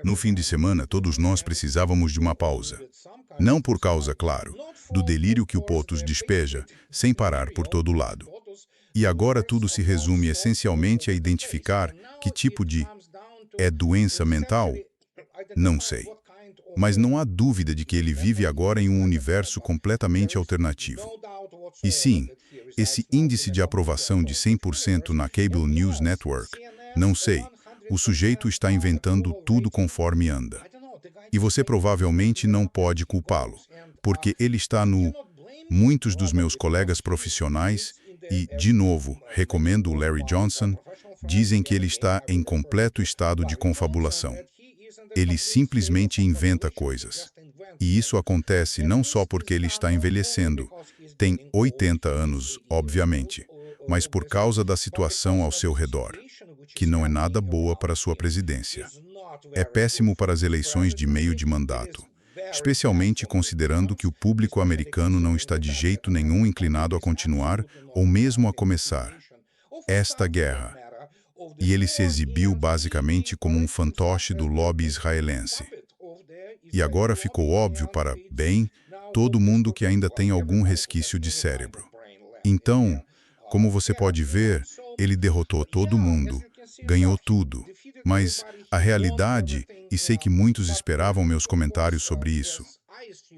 No fim de semana, todos nós precisávamos de uma pausa. Não por causa, claro, do delírio que o POTUS despeja, sem parar por todo lado. E agora tudo se resume essencialmente a identificar que tipo de doença mental? Não sei. Mas não há dúvida de que ele vive agora em um universo completamente alternativo. E sim, esse índice de aprovação de 100% na Cable News Network, não sei, o sujeito está inventando tudo conforme anda. E você provavelmente não pode culpá-lo, porque ele está no... Muitos dos meus colegas profissionais, e, de novo, recomendo o Larry Johnson, dizem que ele está em completo estado de confabulação. Ele simplesmente inventa coisas. E isso acontece não só porque ele está envelhecendo, tem 80 anos, obviamente, mas por causa da situação ao seu redor, que não é nada boa para sua presidência. É péssimo para as eleições de meio de mandato, especialmente considerando que o público americano não está de jeito nenhum inclinado a continuar ou mesmo a começar esta guerra. E ele se exibiu basicamente como um fantoche do lobby israelense. E agora ficou óbvio para, bem, todo mundo que ainda tem algum resquício de cérebro. Então, como você pode ver, ele derrotou todo mundo, ganhou tudo. Mas a realidade, e sei que muitos esperavam meus comentários sobre isso,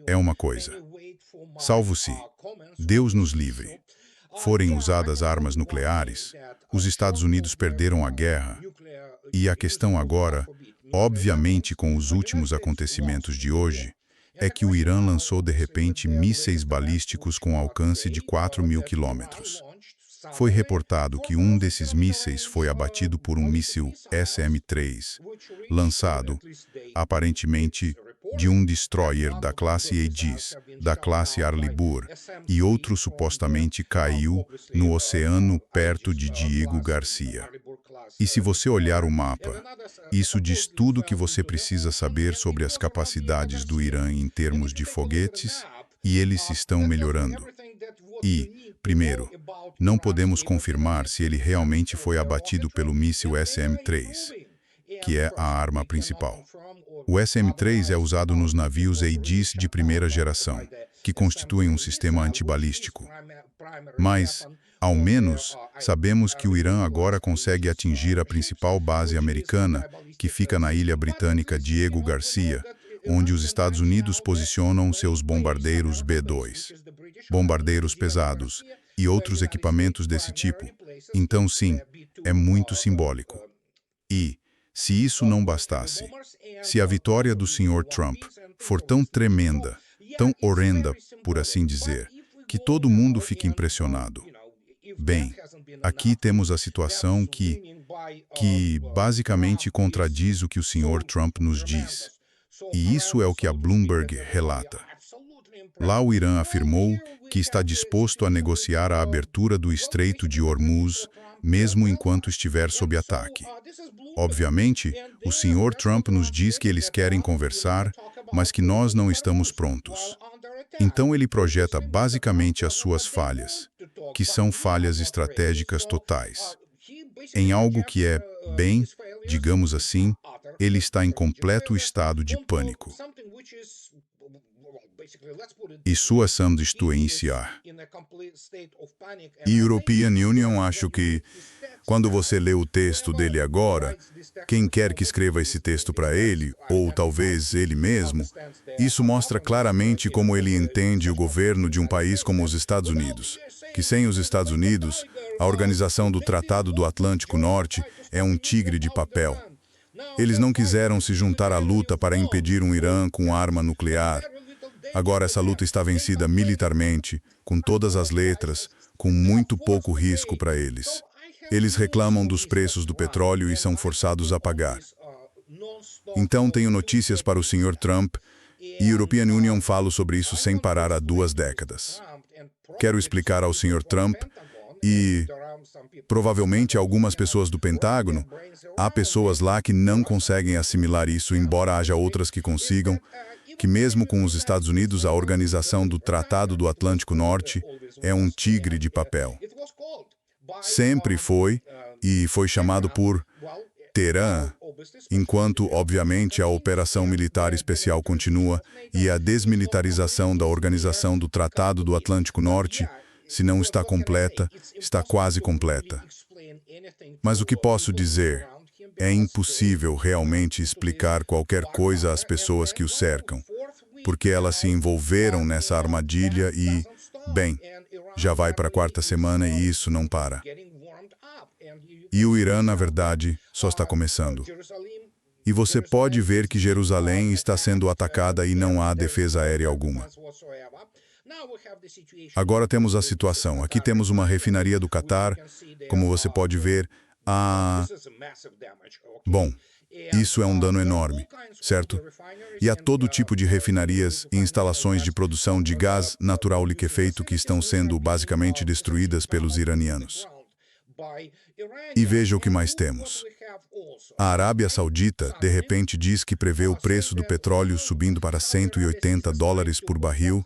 é uma coisa. Salvo-se, Deus nos livre, forem usadas armas nucleares, os Estados Unidos perderam a guerra. E a questão agora, obviamente com os últimos acontecimentos de hoje, é que o Irã lançou de repente mísseis balísticos com alcance de 4.000 quilômetros. Foi reportado que um desses mísseis foi abatido por um míssil SM-3, lançado, aparentemente, de um destroyer da classe Aegis, da classe Arleigh, e outro supostamente caiu no oceano perto de Diego Garcia. E se você olhar o mapa, isso diz tudo o que você precisa saber sobre as capacidades do Irã em termos de foguetes, e eles estão melhorando. E, primeiro, não podemos confirmar se ele realmente foi abatido pelo míssil SM-3, que é a arma principal. O SM-3 é usado nos navios Aegis de primeira geração, que constituem um sistema antibalístico. Mas, ao menos, sabemos que o Irã agora consegue atingir a principal base americana, que fica na ilha britânica Diego Garcia, onde os Estados Unidos posicionam seus bombardeiros B-2, bombardeiros pesados e outros equipamentos desse tipo. Então, sim, é muito simbólico. E, se isso não bastasse, se a vitória do Sr. Trump for tão tremenda, tão horrenda, por assim dizer, que todo mundo fique impressionado. Bem, aqui temos a situação que basicamente contradiz o que o Sr. Trump nos diz. E isso é o que a Bloomberg relata. Lá o Irã afirmou que está disposto a negociar a abertura do Estreito de Hormuz, mesmo enquanto estiver sob ataque. Obviamente, o Sr. Trump nos diz que eles querem conversar, mas que nós não estamos prontos. Então ele projeta basicamente as suas falhas, que são falhas estratégicas totais. Em algo que é, bem, digamos assim, ele está em completo estado de pânico. E sua ação estou a iniciar. E European Union, acho que, quando você lê o texto dele agora, quem quer que escreva esse texto para ele, ou talvez ele mesmo, isso mostra claramente como ele entende o governo de um país como os Estados Unidos, que sem os Estados Unidos, a organização do Tratado do Atlântico Norte é um tigre de papel. Eles não quiseram se juntar à luta para impedir um Irã com arma nuclear. Agora essa luta está vencida militarmente, com todas as letras, com muito pouco risco para eles. Eles reclamam dos preços do petróleo e são forçados a pagar. Então tenho notícias para o Sr. Trump e European Union falo sobre isso sem parar há 2 décadas. Quero explicar ao Sr. Trump e, provavelmente, algumas pessoas do Pentágono, há pessoas lá que não conseguem assimilar isso, embora haja outras que consigam, que mesmo com os Estados Unidos, a organização do Tratado do Atlântico Norte é um tigre de papel. Sempre foi, e foi chamado por Teherã, enquanto, obviamente, a operação militar especial continua e a desmilitarização da Organização do Tratado do Atlântico Norte, se não está completa, está quase completa. Mas o que posso dizer? É impossível realmente explicar qualquer coisa às pessoas que o cercam, porque elas se envolveram nessa armadilha e, bem, já vai para a quarta semana e isso não para. E o Irã, na verdade, só está começando. E você pode ver que Jerusalém está sendo atacada e não há defesa aérea alguma. Agora temos a situação. Aqui temos uma refinaria do Catar, como você pode ver. Bom, isso é um dano enorme, certo? E há todo tipo de refinarias e instalações de produção de gás natural liquefeito que estão sendo basicamente destruídas pelos iranianos. E veja o que mais temos. A Arábia Saudita, de repente, diz que prevê o preço do petróleo subindo para $180 por barril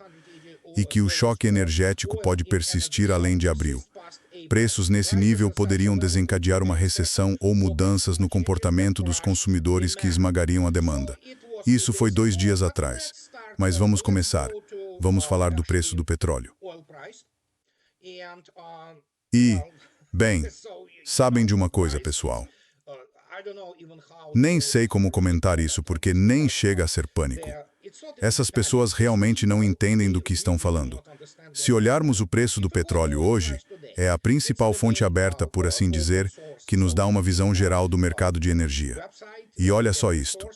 e que o choque energético pode persistir além de abril. Preços nesse nível poderiam desencadear uma recessão ou mudanças no comportamento dos consumidores que esmagariam a demanda. Isso foi 2 dias atrás. Mas vamos começar. Vamos falar do preço do petróleo. E, bem, sabem de uma coisa, pessoal? Nem sei como comentar isso porque nem chega a ser pânico. Essas pessoas realmente não entendem do que estão falando. Se olharmos o preço do petróleo hoje, é a principal fonte aberta, por assim dizer, que nos dá uma visão geral do mercado de energia. E olha só isto.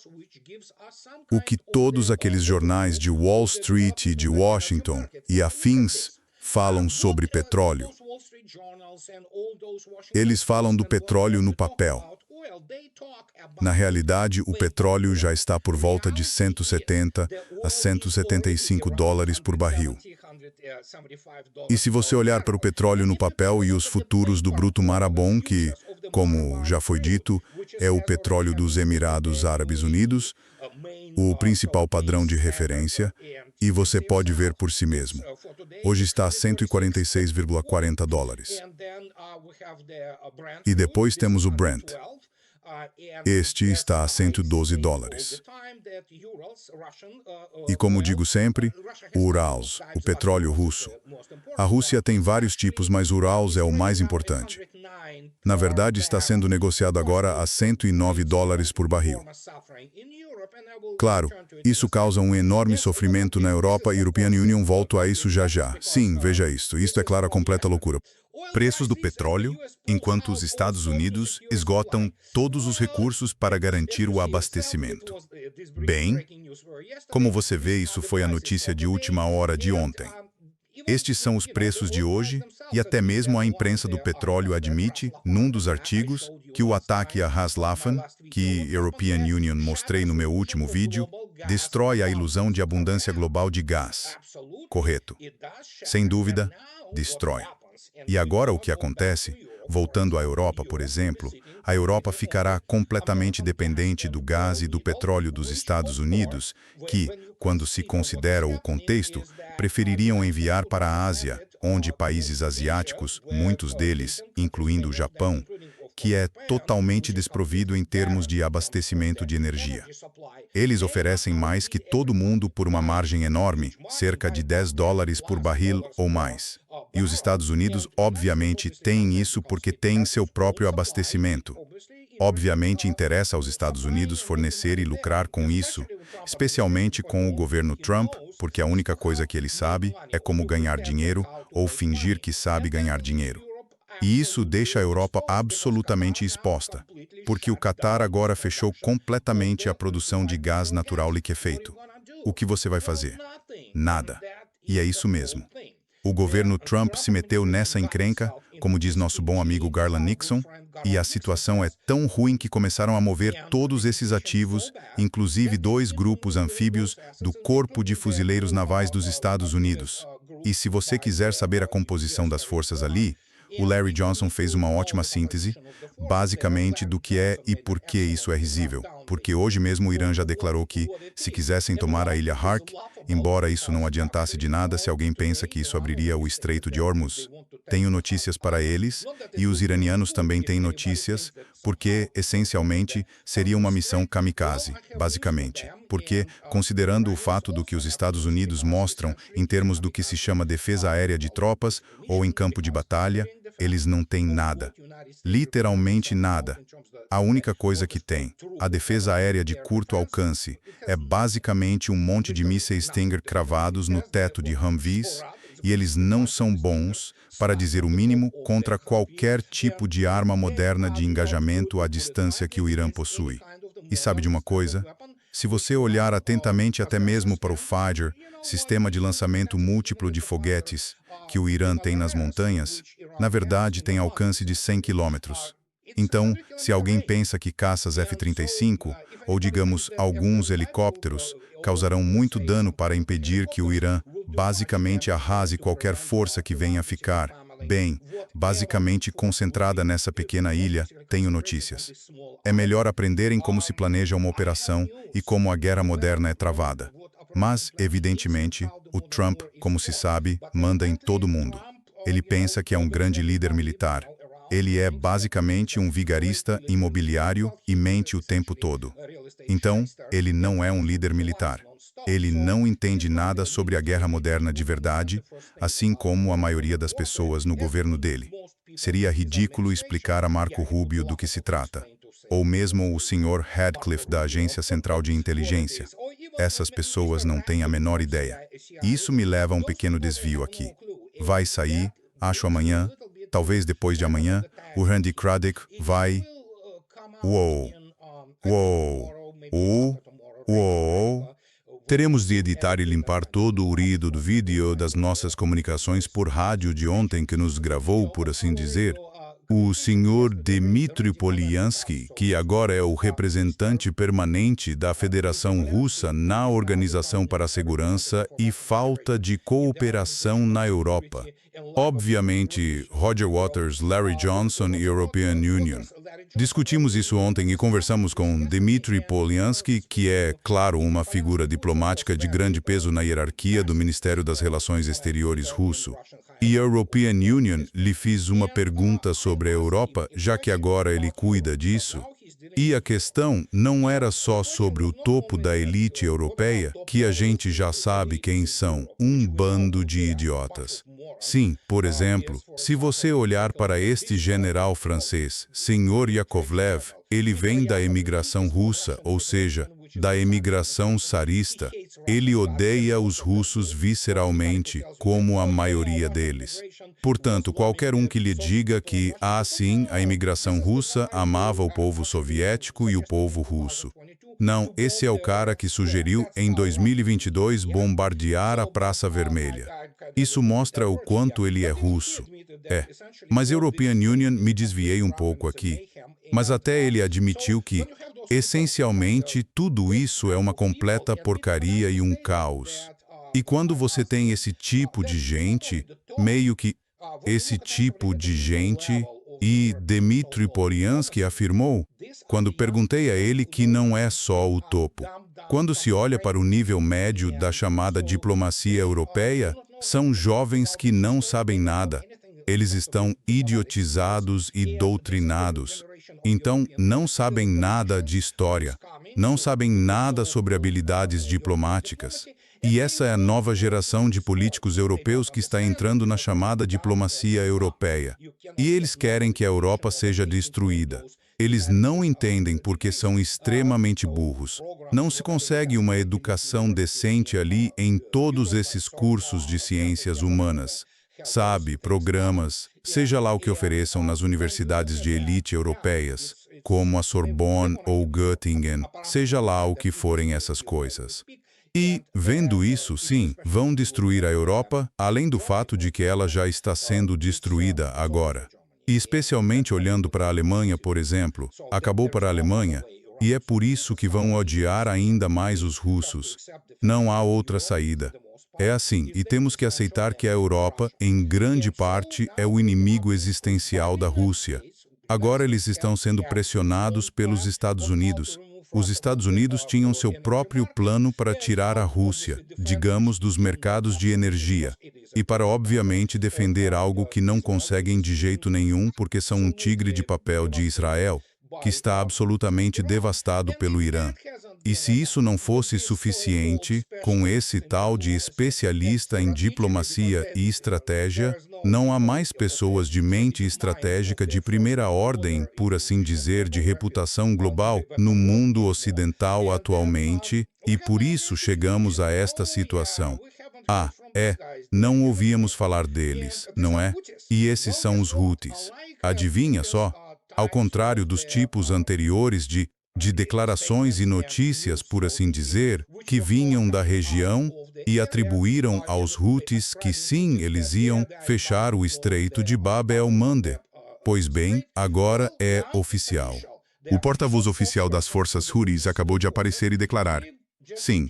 O que todos aqueles jornais de Wall Street e de Washington e afins falam sobre petróleo. Eles falam do petróleo no papel. Na realidade, o petróleo já está por volta de 170 a 175 dólares por barril. E se você olhar para o petróleo no papel e os futuros do Bruto Marabon, que, como já foi dito, é o petróleo dos Emirados Árabes Unidos, o principal padrão de referência, e você pode ver por si mesmo. Hoje está a 146,40 dólares. E depois temos o Brent. Este está a 112 dólares. E como digo sempre, o Urals, o petróleo russo. A Rússia tem vários tipos, mas o Urals é o mais importante. Na verdade, está sendo negociado agora a 109 dólares por barril. Claro, isso causa um enorme sofrimento na Europa e a European Union. Volto a isso já já. Sim, veja isto. Isto é claro, a completa loucura. Preços do petróleo, enquanto os Estados Unidos esgotam todos os recursos para garantir o abastecimento. Bem, como você vê, isso foi a notícia de última hora de ontem. Estes são os preços de hoje, e até mesmo a imprensa do petróleo admite, num dos artigos, que o ataque a Ras Laffan, que European Union mostrei no meu último vídeo, destrói a ilusão de abundância global de gás. Correto. Sem dúvida, destrói. E agora o que acontece? Voltando à Europa, por exemplo, a Europa ficará completamente dependente do gás e do petróleo dos Estados Unidos, que, quando se considera o contexto, prefeririam enviar para a Ásia, onde países asiáticos, muitos deles, incluindo o Japão, que é totalmente desprovido em termos de abastecimento de energia. Eles oferecem mais que todo mundo por uma margem enorme, cerca de 10 dólares por barril ou mais. E os Estados Unidos, obviamente, têm isso porque têm seu próprio abastecimento. Obviamente, interessa aos Estados Unidos fornecer e lucrar com isso, especialmente com o governo Trump, porque a única coisa que ele sabe é como ganhar dinheiro ou fingir que sabe ganhar dinheiro. E isso deixa a Europa absolutamente exposta, porque o Catar agora fechou completamente a produção de gás natural liquefeito. O que você vai fazer? Nada. E é isso mesmo. O governo Trump se meteu nessa encrenca, como diz nosso bom amigo Garland Nixon, e a situação é tão ruim que começaram a mover todos esses ativos, inclusive 2 grupos anfíbios do Corpo de Fuzileiros Navais dos Estados Unidos. E se você quiser saber a composição das forças ali, o Larry Johnson fez uma ótima síntese, basicamente, do que é e por que isso é risível. Porque hoje mesmo o Irã já declarou que, se quisessem tomar a ilha Hark, embora isso não adiantasse de nada se alguém pensa que isso abriria o Estreito de Hormuz. Tenho notícias para eles, e os iranianos também têm notícias, porque, essencialmente, seria uma missão kamikaze, basicamente. Porque, considerando o fato do que os Estados Unidos mostram em termos do que se chama defesa aérea de tropas ou em campo de batalha, eles não têm nada. Literalmente nada. A única coisa que tem, a defesa aérea de curto alcance, é basicamente um monte de mísseis Stinger cravados no teto de Humvees, e eles não são bons, para dizer o mínimo, contra qualquer tipo de arma moderna de engajamento à distância que o Irã possui. E sabe de uma coisa? Se você olhar atentamente até mesmo para o Fajr, sistema de lançamento múltiplo de foguetes que o Irã tem nas montanhas, na verdade tem alcance de 100 quilômetros. Então, se alguém pensa que caças F-35, ou digamos alguns helicópteros, causarão muito dano para impedir que o Irã basicamente arrase qualquer força que venha a ficar, bem, basicamente concentrada nessa pequena ilha, tenho notícias. É melhor aprenderem como se planeja uma operação e como a guerra moderna é travada. Mas, evidentemente, o Trump, como se sabe, manda em todo mundo. Ele pensa que é um grande líder militar. Ele é basicamente um vigarista imobiliário e mente o tempo todo. Então, ele não é um líder militar. Ele não entende nada sobre a guerra moderna de verdade, assim como a maioria das pessoas no governo dele. Seria ridículo explicar a Marco Rubio do que se trata. Ou mesmo o Sr. Radcliffe da Agência Central de Inteligência. Essas pessoas não têm a menor ideia. E isso me leva a um pequeno desvio aqui. Vai sair, acho amanhã, talvez depois de amanhã, o Randy Craddock vai... Uou! Teremos de editar e limpar todo o ruído do vídeo das nossas comunicações por rádio de ontem que nos gravou, por assim dizer. O Sr. Dmitry Polyansky, que agora é o representante permanente da Federação Russa na Organização para a Segurança e Falta de Cooperação na Europa. Obviamente, Roger Waters, Larry Johnson e European Union. Discutimos isso ontem e conversamos com Dmitry Polyansky, que é, claro, uma figura diplomática de grande peso na hierarquia do Ministério das Relações Exteriores russo. E a European Union lhe fez uma pergunta sobre a Europa, já que agora ele cuida disso. E a questão não era só sobre o topo da elite europeia, que a gente já sabe quem são, um bando de idiotas. Sim, por exemplo, se você olhar para este general francês, Sr. Yakovlev, ele vem da emigração russa, ou seja, da emigração tsarista. Ele odeia os russos visceralmente, como a maioria deles. Portanto, qualquer um que lhe diga que, sim, a imigração russa amava o povo soviético e o povo russo. Não, esse é o cara que sugeriu, em 2022, bombardear a Praça Vermelha. Isso mostra o quanto ele é russo. Mas European Union, me desviei um pouco aqui. Mas até ele admitiu que, essencialmente, tudo isso é uma completa porcaria e um caos. E quando você tem esse tipo de gente, meio que esse tipo de gente, e Dmitry Polyansky afirmou, quando perguntei a ele que não é só o topo. Quando se olha para o nível médio da chamada diplomacia europeia, são jovens que não sabem nada. Eles estão idiotizados e doutrinados. Então, não sabem nada de história, não sabem nada sobre habilidades diplomáticas. E essa é a nova geração de políticos europeus que está entrando na chamada diplomacia europeia. E eles querem que a Europa seja destruída. Eles não entendem porque são extremamente burros. Não se consegue uma educação decente ali em todos esses cursos de ciências humanas. Sabe, programas, seja lá o que ofereçam nas universidades de elite europeias, como a Sorbonne ou Göttingen, seja lá o que forem essas coisas. E, vendo isso, sim, vão destruir a Europa, além do fato de que ela já está sendo destruída agora. E especialmente olhando para a Alemanha, por exemplo, acabou para a Alemanha, e é por isso que vão odiar ainda mais os russos. Não há outra saída. É assim, e temos que aceitar que a Europa, em grande parte, é o inimigo existencial da Rússia. Agora eles estão sendo pressionados pelos Estados Unidos. Os Estados Unidos tinham seu próprio plano para tirar a Rússia, digamos, dos mercados de energia, e para, obviamente, defender algo que não conseguem de jeito nenhum porque são um tigre de papel de Israel, que está absolutamente devastado pelo Irã. E se isso não fosse suficiente, com esse tal de especialista em diplomacia e estratégia, não há mais pessoas de mente estratégica de primeira ordem, por assim dizer, de reputação global, no mundo ocidental atualmente, e por isso chegamos a esta situação. Não ouvíamos falar deles, não é? E esses são os Houthis. Adivinha só? Ao contrário dos tipos anteriores de declarações e notícias, por assim dizer, que vinham da região e atribuíram aos Houthis que sim, eles iam fechar o Estreito de Bab el-Mandeb. Pois bem, agora é oficial. O porta-voz oficial das forças Houthis acabou de aparecer e declarar: sim,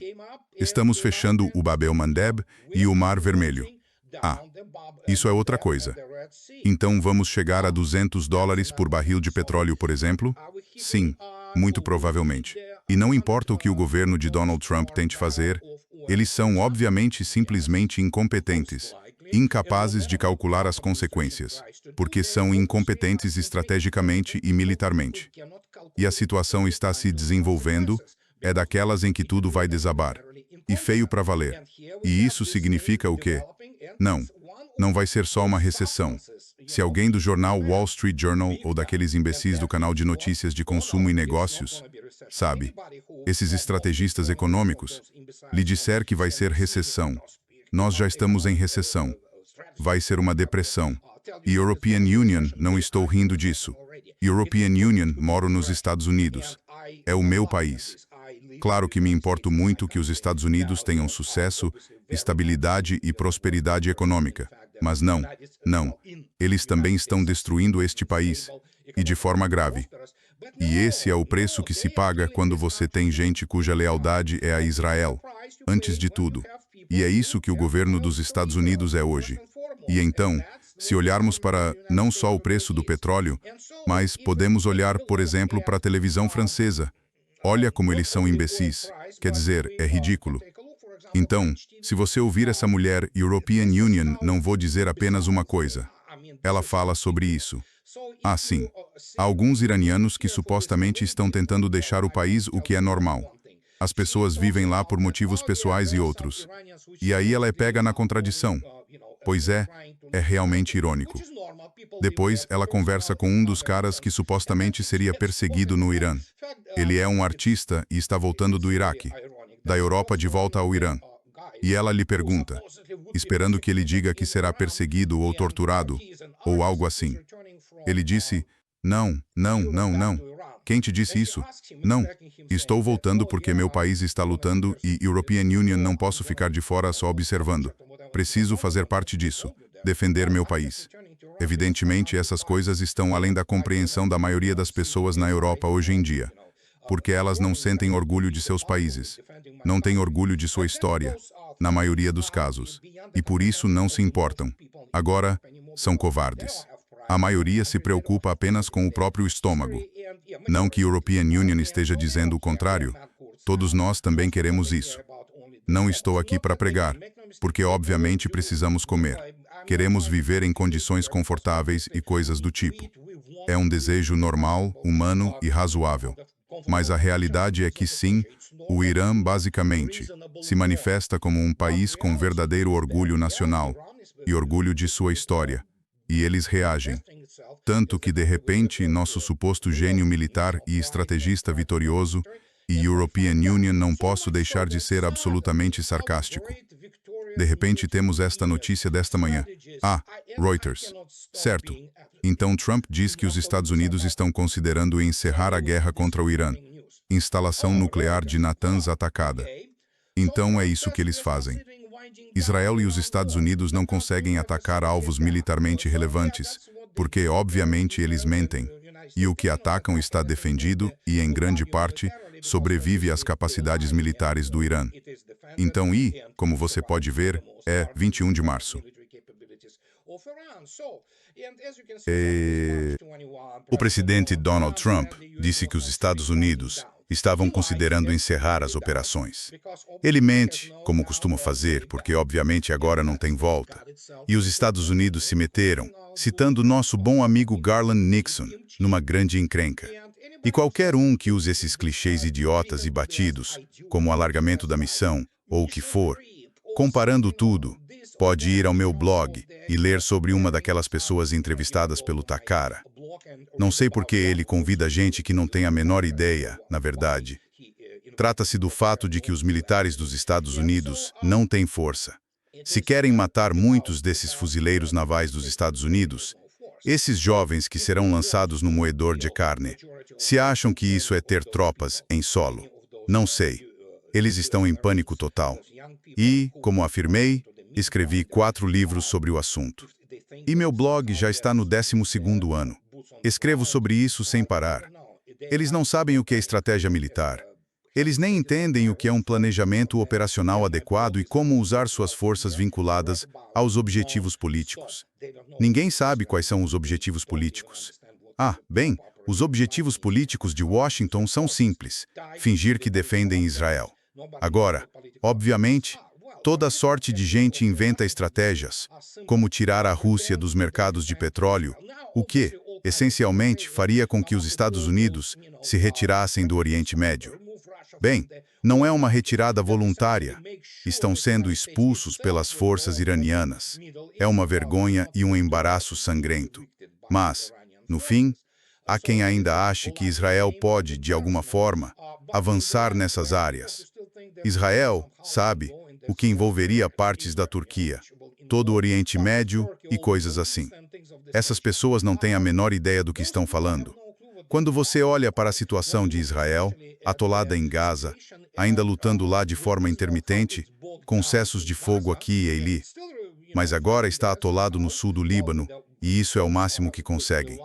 estamos fechando o Bab el-Mandeb e o Mar Vermelho. Isso é outra coisa. Então vamos chegar a $200 por barril de petróleo, por exemplo? Sim, muito provavelmente. E não importa o que o governo de Donald Trump tente fazer, eles são, obviamente, simplesmente incompetentes, incapazes de calcular as consequências, porque são incompetentes estrategicamente e militarmente. E a situação está se desenvolvendo, é daquelas em que tudo vai desabar. E feio para valer. E isso significa o quê? Não vai ser só uma recessão. Se alguém do jornal Wall Street Journal ou daqueles imbecis do canal de notícias de consumo e negócios, sabe, esses estrategistas econômicos, lhe disser que vai ser recessão. Nós já estamos em recessão. Vai ser uma depressão. E European Union, não estou rindo disso. European Union, moro nos Estados Unidos. É o meu país. Claro que me importo muito que os Estados Unidos tenham sucesso, estabilidade e prosperidade econômica. Mas não. Eles também estão destruindo este país, e de forma grave. E esse é o preço que se paga quando você tem gente cuja lealdade é a Israel, antes de tudo. E é isso que o governo dos Estados Unidos é hoje. E então, se olharmos para não só o preço do petróleo, mas podemos olhar, por exemplo, para a televisão francesa. Olha como eles são imbecis. Quer dizer, é ridículo. Então, se você ouvir essa mulher, European Union, não vou dizer apenas uma coisa. Ela fala sobre isso. Sim. Há alguns iranianos que supostamente estão tentando deixar o país o que é normal. As pessoas vivem lá por motivos pessoais e outros. E aí ela é pega na contradição. Pois é realmente irônico. Depois, ela conversa com um dos caras que supostamente seria perseguido no Irã. Ele é um artista e está voltando do Iraque, da Europa de volta ao Irã. E ela lhe pergunta, esperando que ele diga que será perseguido ou torturado, ou algo assim. Ele disse, não. Quem te disse isso? Não. Estou voltando porque meu país está lutando e European Union não posso ficar de fora só observando. Preciso fazer parte disso, defender meu país. Evidentemente, essas coisas estão além da compreensão da maioria das pessoas na Europa hoje em dia, porque elas não sentem orgulho de seus países, não têm orgulho de sua história, na maioria dos casos, e por isso não se importam. Agora, são covardes. A maioria se preocupa apenas com o próprio estômago. Não que European Union esteja dizendo o contrário, todos nós também queremos isso. Não estou aqui para pregar, porque obviamente precisamos comer. Queremos viver em condições confortáveis e coisas do tipo. É um desejo normal, humano e razoável. Mas a realidade é que sim, o Irã basicamente se manifesta como um país com verdadeiro orgulho nacional e orgulho de sua história. E eles reagem. Tanto que, de repente, nosso suposto gênio militar e estrategista vitorioso e European Union não posso deixar de ser absolutamente sarcástico. De repente temos esta notícia desta manhã. Reuters. Certo. Então Trump diz que os Estados Unidos estão considerando encerrar a guerra contra o Irã. Instalação nuclear de Natanz atacada. Então é isso que eles fazem. Israel e os Estados Unidos não conseguem atacar alvos militarmente relevantes, porque, obviamente, eles mentem. E o que atacam está defendido e, em grande parte, sobrevive às capacidades militares do Irã. Então, como você pode ver, é 21 de março. O presidente Donald Trump disse que os Estados Unidos estavam considerando encerrar as operações. Ele mente, como costuma fazer, porque obviamente agora não tem volta. E os Estados Unidos se meteram, citando nosso bom amigo Garland Nixon, numa grande encrenca. E qualquer um que use esses clichês idiotas e batidos, como o alargamento da missão, ou o que for, comparando tudo, pode ir ao meu blog e ler sobre uma daquelas pessoas entrevistadas pelo Takara. Não sei por que ele convida gente que não tem a menor ideia, na verdade. Trata-se do fato de que os militares dos Estados Unidos não têm força. Se querem matar muitos desses fuzileiros navais dos Estados Unidos, esses jovens que serão lançados no moedor de carne, se acham que isso é ter tropas em solo. Não sei. Eles estão em pânico total. E, como afirmei, escrevi 4 livros sobre o assunto. E meu blog já está no 12º ano. Escrevo sobre isso sem parar. Eles não sabem o que é estratégia militar. Eles nem entendem o que é um planejamento operacional adequado e como usar suas forças vinculadas aos objetivos políticos. Ninguém sabe quais são os objetivos políticos. Bem, os objetivos políticos de Washington são simples: fingir que defendem Israel. Agora, obviamente, toda sorte de gente inventa estratégias, como tirar a Rússia dos mercados de petróleo, o que, essencialmente, faria com que os Estados Unidos se retirassem do Oriente Médio. Bem, não é uma retirada voluntária. Estão sendo expulsos pelas forças iranianas. É uma vergonha e um embaraço sangrento. Mas, no fim, há quem ainda ache que Israel pode, de alguma forma, avançar nessas áreas. Israel, sabe, o que envolveria partes da Turquia, todo o Oriente Médio e coisas assim. Essas pessoas não têm a menor ideia do que estão falando. Quando você olha para a situação de Israel, atolada em Gaza, ainda lutando lá de forma intermitente, com cessos de fogo aqui e ali, mas agora está atolado no sul do Líbano, e isso é o máximo que conseguem.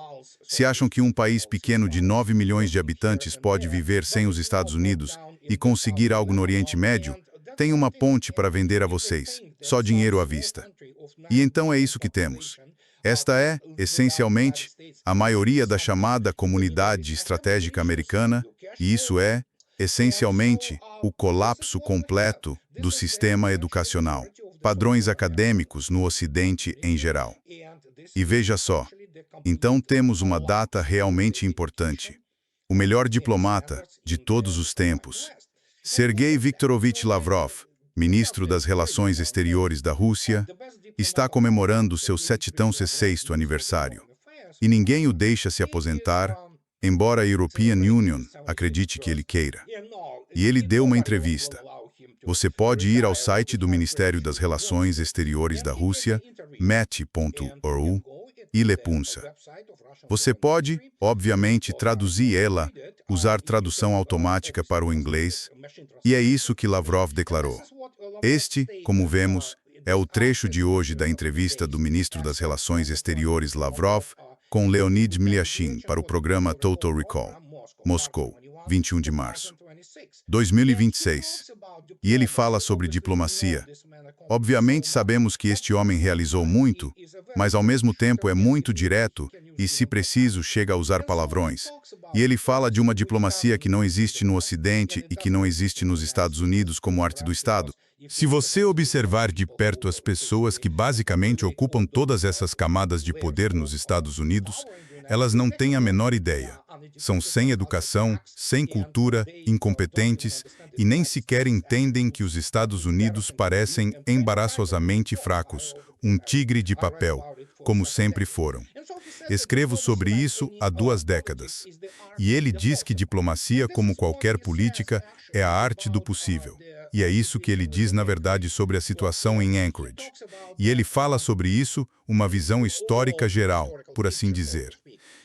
Se acham que um país pequeno de 9 milhões de habitantes pode viver sem os Estados Unidos e conseguir algo no Oriente Médio, tem uma ponte para vender a vocês, só dinheiro à vista. E então é isso que temos. Esta é, essencialmente, a maioria da chamada Comunidade Estratégica Americana, e isso é, essencialmente, o colapso completo do sistema educacional, padrões acadêmicos no Ocidente em geral. E veja só, então temos uma data realmente importante. O melhor diplomata de todos os tempos, Sergei Viktorovich Lavrov, ministro das Relações Exteriores da Rússia, está comemorando seu 76º aniversário. E ninguém o deixa se aposentar, embora a European Union acredite que ele queira. E ele deu uma entrevista. Você pode ir ao site do Ministério das Relações Exteriores da Rússia, met.ru, e lepunsa. Você pode, obviamente, traduzir ela, usar tradução automática para o inglês, e é isso que Lavrov declarou. Este, como vemos, é o trecho de hoje da entrevista do ministro das Relações Exteriores Lavrov com Leonid Mlyashin para o programa Total Recall, Moscou, 21 de março, 2026. E ele fala sobre diplomacia. Obviamente sabemos que este homem realizou muito, mas ao mesmo tempo é muito direto e, se preciso, chega a usar palavrões. E ele fala de uma diplomacia que não existe no Ocidente e que não existe nos Estados Unidos como arte do Estado. Se você observar de perto as pessoas que basicamente ocupam todas essas camadas de poder nos Estados Unidos, elas não têm a menor ideia. São sem educação, sem cultura, incompetentes e nem sequer entendem que os Estados Unidos parecem embaraçosamente fracos, um tigre de papel, como sempre foram. Escrevo sobre isso há 2 décadas. E ele diz que diplomacia, como qualquer política, é a arte do possível. E é isso que ele diz, na verdade, sobre a situação em Anchorage. E ele fala sobre isso, uma visão histórica geral, por assim dizer.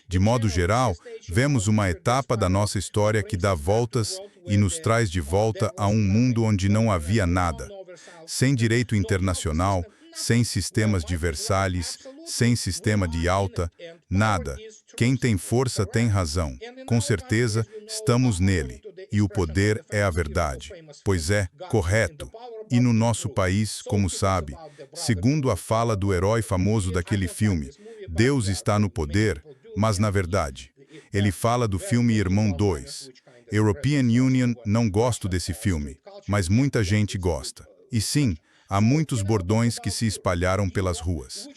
De modo geral, vemos uma etapa da nossa história que dá voltas e nos traz de volta a um mundo onde não havia nada. Sem direito internacional, sem sistemas de Versalhes, sem sistema de Yalta, nada. Quem tem força tem razão. Com certeza, estamos nele. E o poder é a verdade. Pois é, correto. E no nosso país, como sabe, segundo a fala do herói famoso daquele filme, Deus está no poder, mas na verdade. Ele fala do filme Irmão 2. European Union não gosto desse filme, mas muita gente gosta. E sim, há muitos bordões que se espalharam pelas ruas,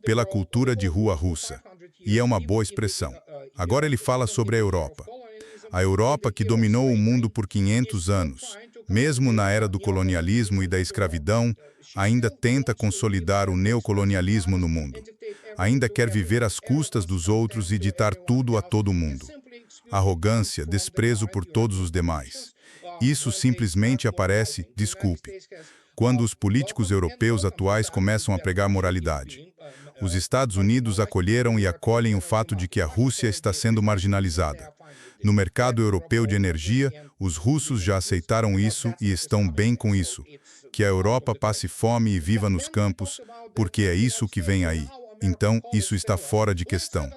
pela cultura de rua russa. E é uma boa expressão. Agora ele fala sobre a Europa. A Europa que dominou o mundo por 500 anos, mesmo na era do colonialismo e da escravidão, ainda tenta consolidar o neocolonialismo no mundo. Ainda quer viver às custas dos outros e ditar tudo a todo mundo. Arrogância, desprezo por todos os demais. Isso simplesmente aparece, desculpe, quando os políticos europeus atuais começam a pregar moralidade. Os Estados Unidos acolheram e acolhem o fato de que a Rússia está sendo marginalizada. No mercado europeu de energia, os russos já aceitaram isso e estão bem com isso. Que a Europa passe fome e viva nos campos, porque é isso que vem aí. Então, isso está fora de questão.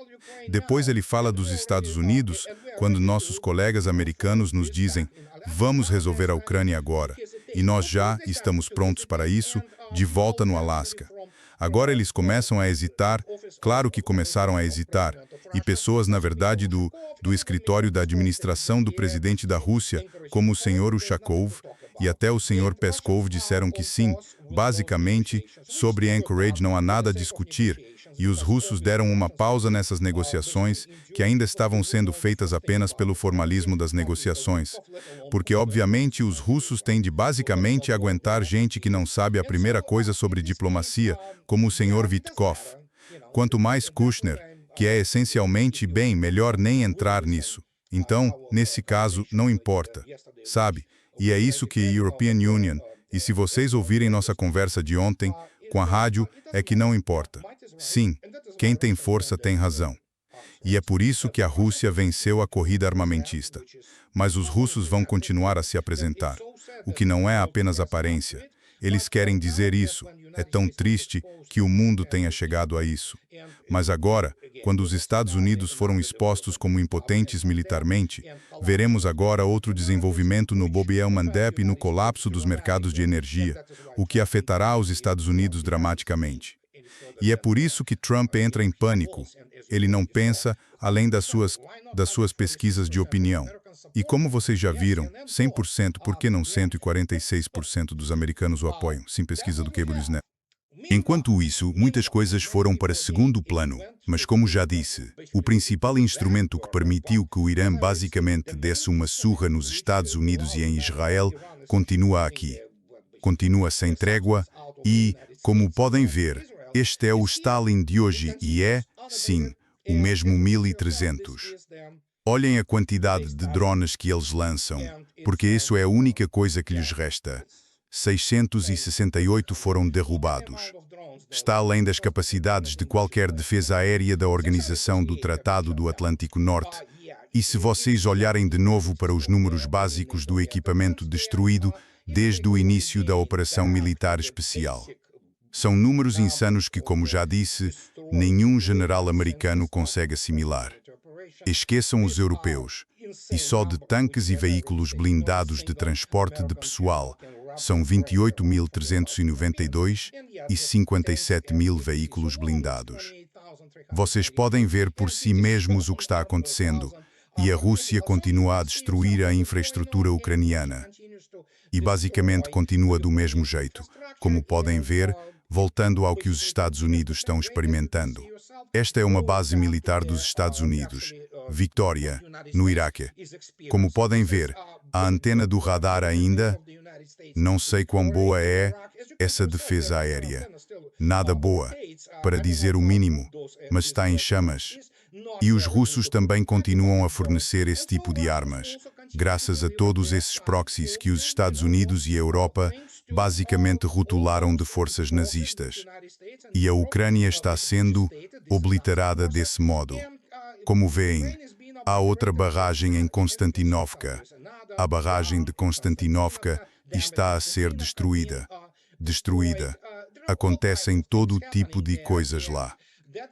Depois ele fala dos Estados Unidos, quando nossos colegas americanos nos dizem: vamos resolver a Ucrânia agora. E nós já estamos prontos para isso, de volta no Alasca. Agora eles começam a hesitar, claro que começaram a hesitar, e pessoas, na verdade, do escritório da administração do presidente da Rússia, como o senhor Ushakov, e até o senhor Peskov disseram que sim, basicamente, sobre Anchorage não há nada a discutir, e os russos deram uma pausa nessas negociações, que ainda estavam sendo feitas apenas pelo formalismo das negociações. Porque, obviamente, os russos têm de basicamente aguentar gente que não sabe a primeira coisa sobre diplomacia, como o senhor Vitkov. Quanto mais Kushner, que é essencialmente bem, melhor nem entrar nisso. Então, nesse caso, não importa, sabe? E é isso que a European Union, e se vocês ouvirem nossa conversa de ontem, com a rádio, é que não importa. Sim, quem tem força tem razão. E é por isso que a Rússia venceu a corrida armamentista. Mas os russos vão continuar a se apresentar, o que não é apenas aparência. Eles querem dizer isso. É tão triste que o mundo tenha chegado a isso. Mas agora, quando os Estados Unidos foram expostos como impotentes militarmente, veremos agora outro desenvolvimento no Bab el-Mandeb e no colapso dos mercados de energia, o que afetará os Estados Unidos dramaticamente. E é por isso que Trump entra em pânico. Ele não pensa além das suas pesquisas de opinião. E como vocês já viram, 100%, por que não 146% dos americanos o apoiam, sem pesquisa do Cable News Network? Enquanto isso, muitas coisas foram para segundo plano, mas como já disse, o principal instrumento que permitiu que o Irã basicamente desse uma surra nos Estados Unidos e em Israel continua aqui. Continua sem trégua e, como podem ver, este é o Stalin de hoje e é, sim, o mesmo 1300. Olhem a quantidade de drones que eles lançam, porque isso é a única coisa que lhes resta. 668 foram derrubados. Está além das capacidades de qualquer defesa aérea da Organização do Tratado do Atlântico Norte. E se vocês olharem de novo para os números básicos do equipamento destruído desde o início da Operação Militar Especial. São números insanos que, como já disse, nenhum general americano consegue assimilar. Esqueçam os europeus. E só de tanques e veículos blindados de transporte de pessoal são 28.392 e 57.000 veículos blindados. Vocês podem ver por si mesmos o que está acontecendo, e a Rússia continua a destruir a infraestrutura ucraniana. E basicamente continua do mesmo jeito, como podem ver, voltando ao que os Estados Unidos estão experimentando. Esta é uma base militar dos Estados Unidos, Victoria, no Iraque. Como podem ver, a antena do radar ainda, não sei quão boa é essa defesa aérea. Nada boa, para dizer o mínimo, mas está em chamas. E os russos também continuam a fornecer esse tipo de armas, graças a todos esses proxies que os Estados Unidos e a Europa basicamente rotularam de forças nazistas. E a Ucrânia está sendo obliterada desse modo. Como veem, há outra barragem em Konstantinovka. A barragem de Konstantinovka está a ser destruída. Destruída. Acontecem todo tipo de coisas lá.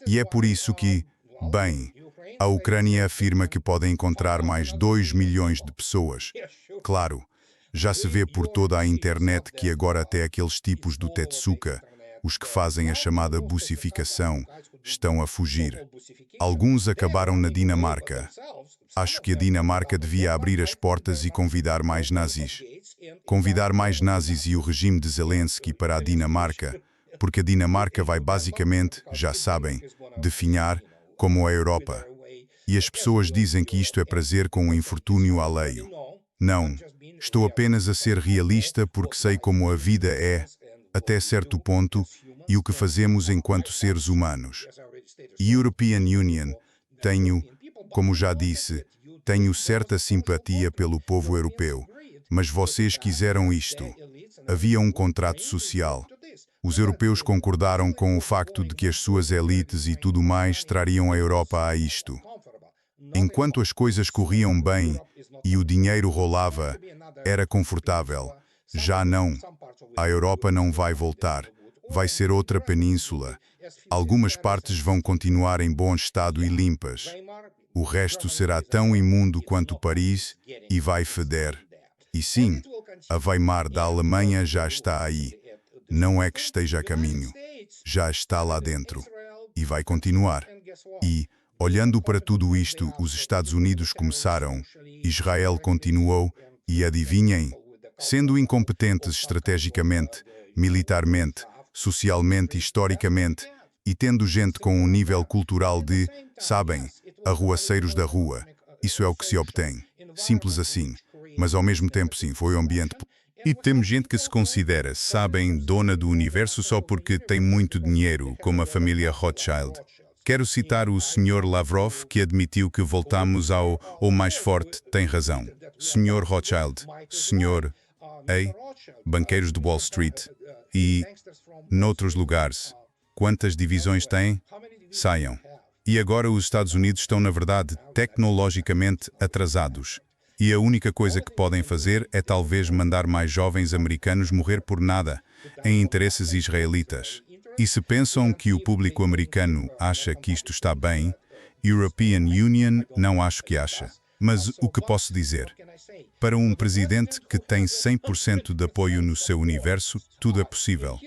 E é por isso que, bem, a Ucrânia afirma que pode encontrar mais 2 milhões de pessoas. Claro, já se vê por toda a internet que agora até aqueles tipos do Tetsuka, os que fazem a chamada bussificação, estão a fugir. Alguns acabaram na Dinamarca. Acho que a Dinamarca devia abrir as portas e convidar mais nazis. Convidar mais nazis e o regime de Zelensky para a Dinamarca, porque a Dinamarca vai basicamente, já sabem, definhar como a Europa. E as pessoas dizem que isto é prazer com um infortúnio alheio. Não, estou apenas a ser realista porque sei como a vida é, até certo ponto, e o que fazemos enquanto seres humanos. E European Union, como já disse, tenho certa simpatia pelo povo europeu, mas vocês quiseram isto. Havia um contrato social. Os europeus concordaram com o facto de que as suas elites e tudo mais trariam a Europa a isto. Enquanto as coisas corriam bem e o dinheiro rolava, era confortável. Já não. A Europa não vai voltar. Vai ser outra península. Algumas partes vão continuar em bom estado e limpas. O resto será tão imundo quanto Paris e vai feder. E sim, a Weimar da Alemanha já está aí. Não é que esteja a caminho. Já está lá dentro. E vai continuar. E, olhando para tudo isto, os Estados Unidos começaram, Israel continuou, e adivinhem, sendo incompetentes estrategicamente, militarmente, socialmente, historicamente, e tendo gente com um nível cultural de, sabem, arruaceiros da rua. Isso é o que se obtém. Simples assim. Mas ao mesmo tempo sim, foi o ambiente. E temos gente que se considera, sabem, dona do universo só porque tem muito dinheiro, como a família Rothschild. Quero citar o Sr. Lavrov, que admitiu que voltamos ao mais forte, tem razão. Sr. Rothschild, Sr. banqueiros de Wall Street e noutros lugares. Quantas divisões têm? Saiam. E agora os Estados Unidos estão, na verdade, tecnologicamente atrasados. E a única coisa que podem fazer é talvez mandar mais jovens americanos morrer por nada, em interesses israelitas. E se pensam que o público americano acha que isto está bem, European Union não acho que acha. Mas o que posso dizer? Para um presidente que tem 100% de apoio no seu universo, tudo é possível.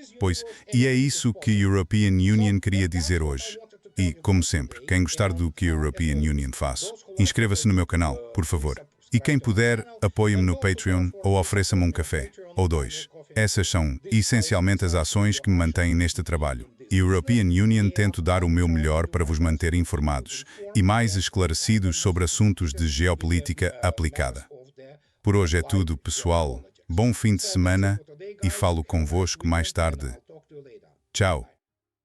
E é isso que European Union queria dizer hoje. E, como sempre, quem gostar do que European Union faz, inscreva-se no meu canal, por favor. E quem puder, apoie-me no Patreon ou ofereça-me um café, ou dois. Essas são, essencialmente, as ações que me mantêm neste trabalho. European Union tento dar o meu melhor para vos manter informados e mais esclarecidos sobre assuntos de geopolítica aplicada. Por hoje é tudo, pessoal. Bom fim de semana e falo convosco mais tarde. Tchau.